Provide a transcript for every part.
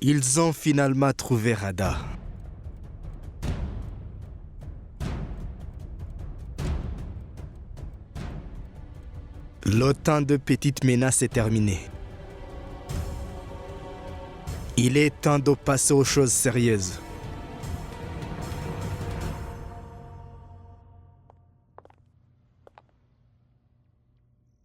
Ils ont finalement trouvé Radha. Le temps de petites menaces est terminé. Il est temps de passer aux choses sérieuses.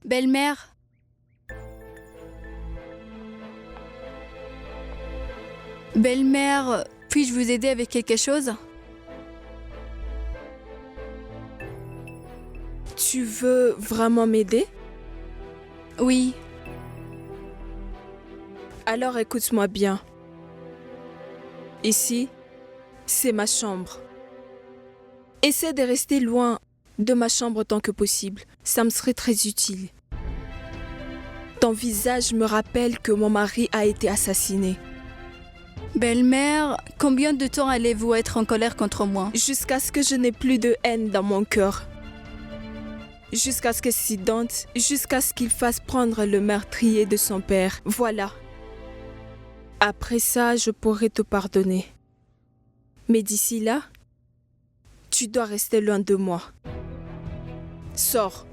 Belle-mère. Belle-mère, puis-je vous aider avec quelque chose? Tu veux vraiment m'aider? Oui. Alors écoute-moi bien. Ici, c'est ma chambre. Essaie de rester loin de ma chambre autant que possible. Ça me serait très utile. Ton visage me rappelle que mon mari a été assassiné. Belle-mère, combien de temps allez-vous être en colère contre moi? Jusqu'à ce que je n'ai plus de haine dans mon cœur. Jusqu'à ce que Siddhant, jusqu'à ce qu'il fasse prendre le meurtrier de son père. Voilà. Après ça, je pourrai te pardonner. Mais d'ici là, tu dois rester loin de moi. Sors.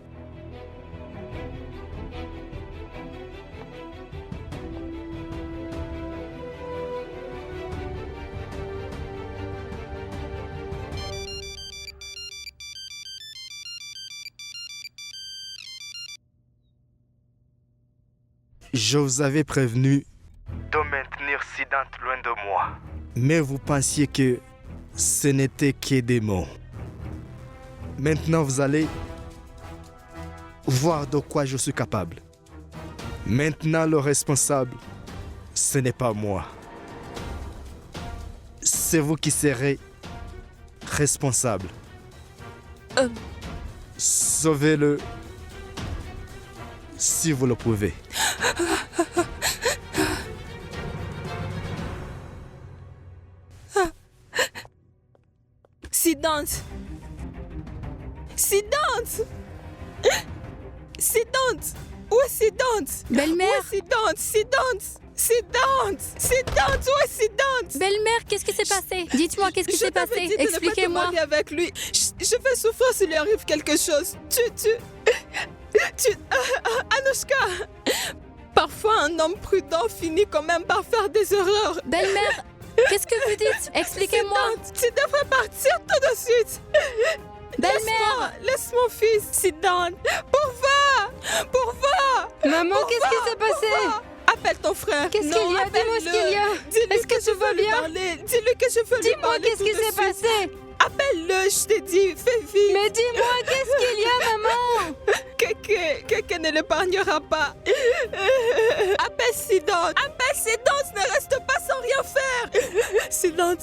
Je vous avais prévenu de maintenir Siddhant loin de moi. Mais vous pensiez que ce n'était que des mots. Maintenant, vous allez voir de quoi je suis capable. Maintenant, le responsable, ce n'est pas moi. C'est vous qui serez responsable. Sauvez-le si vous le pouvez. Siddhant! Siddhant! Siddhant! Où est Siddhant? Belle-mère! Où est Siddhant? Siddhant! Siddhant! Siddhant! Où est Siddhant? Belle-mère, qu'est-ce qui s'est passé? Dites-moi, qu'est-ce qui s'est passé? Expliquez-moi. Je avec lui. Je vais souffrir s'il lui arrive quelque chose. Anushka! Parfois, un homme prudent finit quand même par faire des erreurs. Belle-mère, qu'est-ce que vous dites? Expliquez-moi. Siddhant, tu devrais partir tout de suite. Belle-mère! Laisse mon fils, Siddhant. Pourva! Maman, qu'est-ce qui s'est passé? Appelle ton frère. Qu'est-ce qu'il y a? Dis-moi ce qu'il y a. Dis-lui Est-ce que tu vas bien? Dis-lui que je veux lui Dis-moi, parler. qu'est-ce qui s'est passé? Appelle-le, je t'ai dit. Fais vite. Mais dis-moi, qu'est-ce qu'il y a, maman? Quelqu'un ne l'épargnera pas. Appelle Siddhant. Ne reste pas sans rien faire. Siddhant.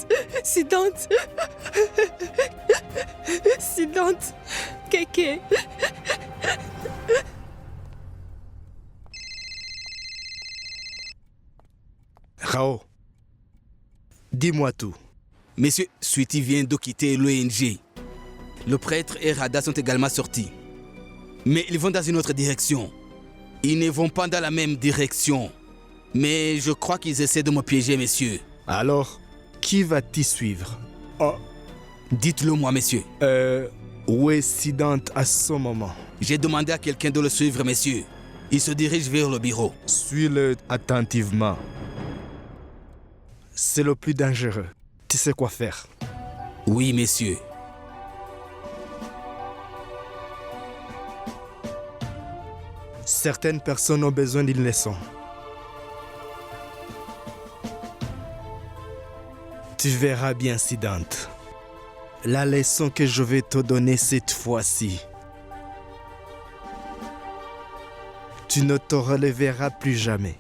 Kéké. Rao, dis-moi tout. Monsieur Sweetie vient de quitter l'ONG. Le prêtre et Radha sont également sortis. Mais ils vont dans une autre direction. Ils ne vont pas dans la même direction. Mais je crois qu'ils essaient de me piéger, messieurs. Alors, qui va t'y suivre? Oh, Dites-le moi, messieurs. où est Siddhant à ce moment? J'ai demandé à quelqu'un de le suivre, messieurs. Il se dirige vers le bureau. Suis-le attentivement. C'est le plus dangereux. Tu sais quoi faire. Oui, messieurs. Certaines personnes ont besoin d'une leçon. Tu verras bien, Siddhant. La leçon que je vais te donner cette fois-ci. Tu ne te relèveras plus jamais.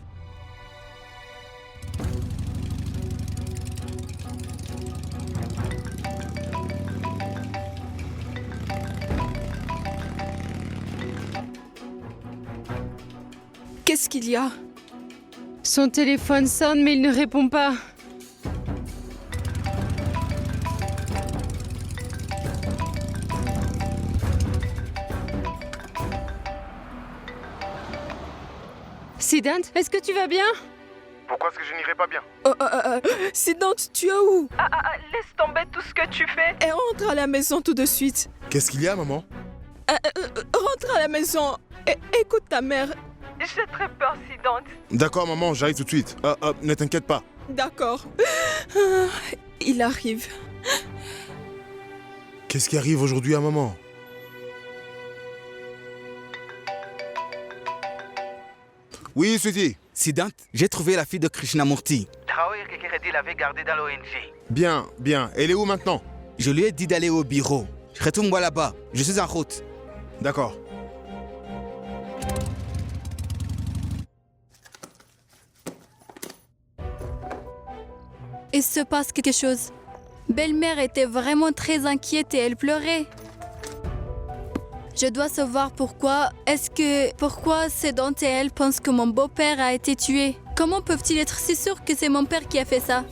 Qu'est-ce qu'il y a? Son téléphone sonne, mais il ne répond pas. Siddhant, est-ce que tu vas bien? Pourquoi est-ce que je n'irai pas bien? Siddhant, tu es où? Laisse tomber tout ce que tu fais. Et rentre à la maison tout de suite. Qu'est-ce qu'il y a, maman? Rentre à la maison. Écoute ta mère. J'ai très peur, Siddhant. D'accord, maman, j'arrive tout de suite. Ne t'inquiète pas. D'accord. Il arrive. Qu'est-ce qui arrive aujourd'hui à maman? Oui, Sweetie. Siddhant, j'ai trouvé la fille de Krishnamurti. Traoré Kekeredi l'avait gardée dans l'ONG. Bien, bien. Elle est où maintenant? Je lui ai dit d'aller au bureau. Retourne-moi là-bas. Je suis en route. D'accord. Il se passe quelque chose. Belle-mère était vraiment très inquiète et elle pleurait. Je dois savoir pourquoi. Pourquoi Siddhant et elle pensent que mon beau-père a été tué? Comment peuvent-ils être si sûrs que c'est mon père qui a fait ça?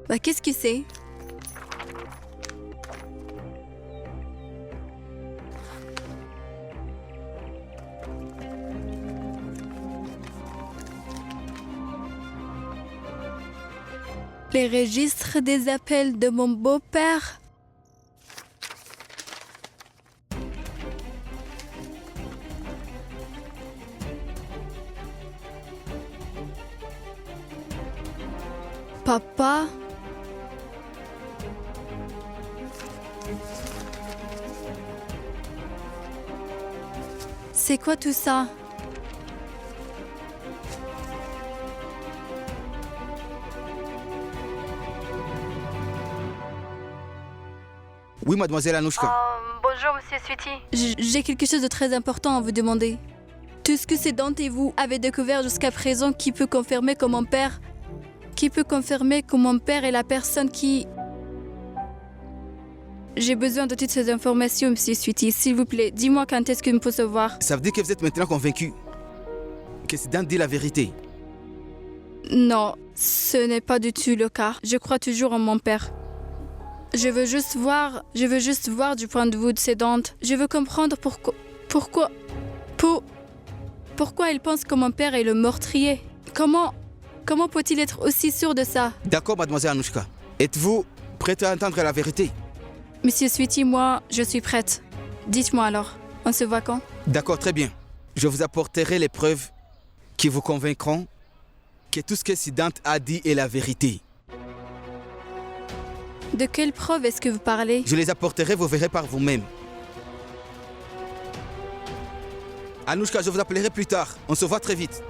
Bah, qu'est-ce que c'est? Les registres des appels de mon beau-père. Papa. C'est quoi tout ça? Oui, mademoiselle Anouchka. Bonjour, monsieur Sweetie. J'ai quelque chose de très important à vous demander. Tout ce que Siddhant et vous avez découvert jusqu'à présent, qui peut confirmer que mon père... Qui peut confirmer que mon père est la personne qui... J'ai besoin de toutes ces informations, monsieur Sweetie. S'il vous plaît, dis-moi quand est-ce que je peux se voir. Ça veut dire que vous êtes maintenant convaincu que Siddhant dit la vérité. Non, ce n'est pas du tout le cas. Je crois toujours en mon père. Je veux juste voir du point de vue de Siddhant. Je veux comprendre pourquoi il pense que mon père est le meurtrier. Comment peut-il être aussi sûr de ça? D'accord, mademoiselle Anouchka. Êtes-vous prête à entendre la vérité? Monsieur Sweetie, moi, je suis prête. Dites-moi alors, on se voit quand? D'accord, très bien. Je vous apporterai les preuves qui vous convaincront que tout ce que Siddhant a dit est la vérité. De quelles preuves est-ce que vous parlez? Je les apporterai, vous verrez par vous-même. Anouchka, je vous appellerai plus tard. On se voit très vite.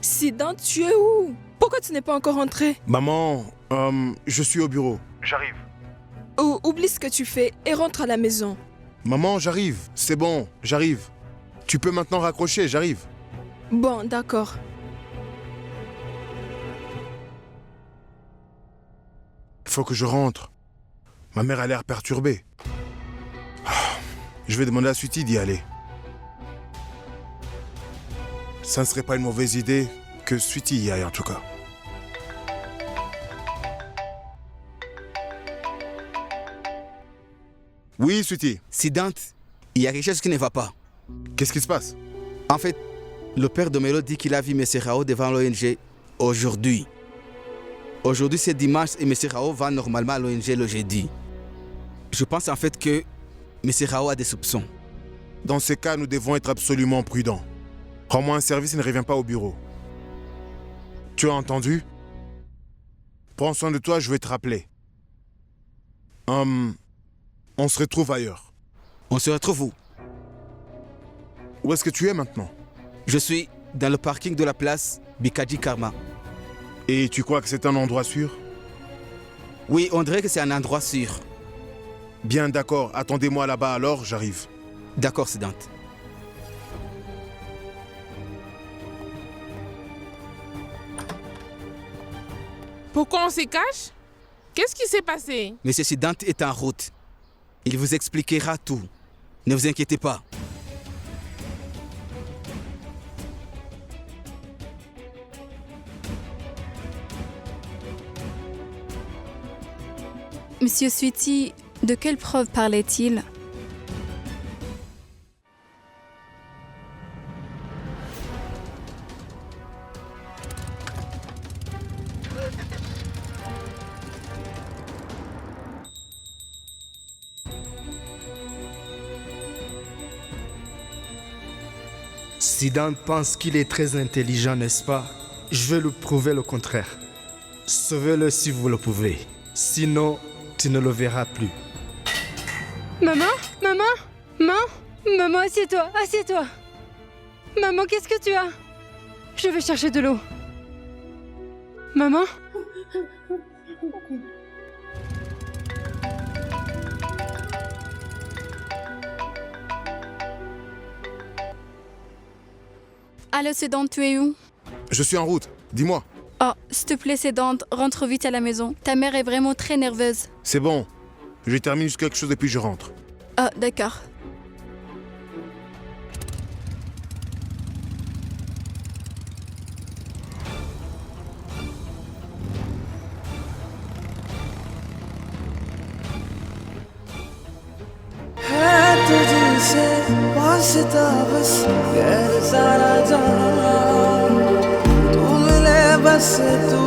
Siddhant, tu es où? Pourquoi tu n'es pas encore rentré? Maman, je suis au bureau. J'arrive. Oublie ce que tu fais et rentre à la maison. Maman, j'arrive. C'est bon, j'arrive. Tu peux maintenant raccrocher, j'arrive. Bon, d'accord. Faut que je rentre. Ma mère a l'air perturbée. Je vais demander à Sweetie d'y aller. Ça ne serait pas une mauvaise idée que Sweetie y aille en tout cas. Oui, Sweetie. Siddhant, il y a quelque chose qui ne va pas. Qu'est-ce qui se passe? En fait, le père de Melo dit qu'il a vu M. Rao devant l'ONG aujourd'hui. Aujourd'hui, c'est dimanche et M. Rao va normalement à l'ONG le jeudi. Je pense en fait que M. Rao a des soupçons. Dans ces cas, nous devons être absolument prudents. Rends-moi un service et ne reviens pas au bureau. Tu as entendu? Prends soin de toi, je vais te rappeler. On se retrouve ailleurs. On se retrouve où? Où est-ce que tu es maintenant? Je suis dans le parking de la place Bikaji Karma. Et tu crois que c'est un endroit sûr? Oui, on dirait que c'est un endroit sûr. Bien, d'accord. Attendez-moi là-bas alors, j'arrive. D'accord, Siddhant. Pourquoi on se cache? Qu'est-ce qui s'est passé? Monsieur Siddhant est en route. Il vous expliquera tout. Ne vous inquiétez pas. Monsieur Sweetie, de quelle preuve parlait-il? Siddhant pense qu'il est très intelligent, n'est-ce pas? Je vais lui prouver le contraire. Sauvez-le si vous le pouvez. Sinon, tu ne le verras plus. Maman? Maman? Maman, assieds-toi, assieds-toi. Maman, qu'est-ce que tu as? Je vais chercher de l'eau. Maman? Allô, Siddhant, tu es où? Je suis en route. Dis-moi. Oh, s'il te plaît, Siddhant, rentre vite à la maison. Ta mère est vraiment très nerveuse. C'est bon. Je termine juste quelque chose et puis je rentre. Ah, d'accord. तुझसे वास्ता बस गैर सारा जहां तू मिले बस तू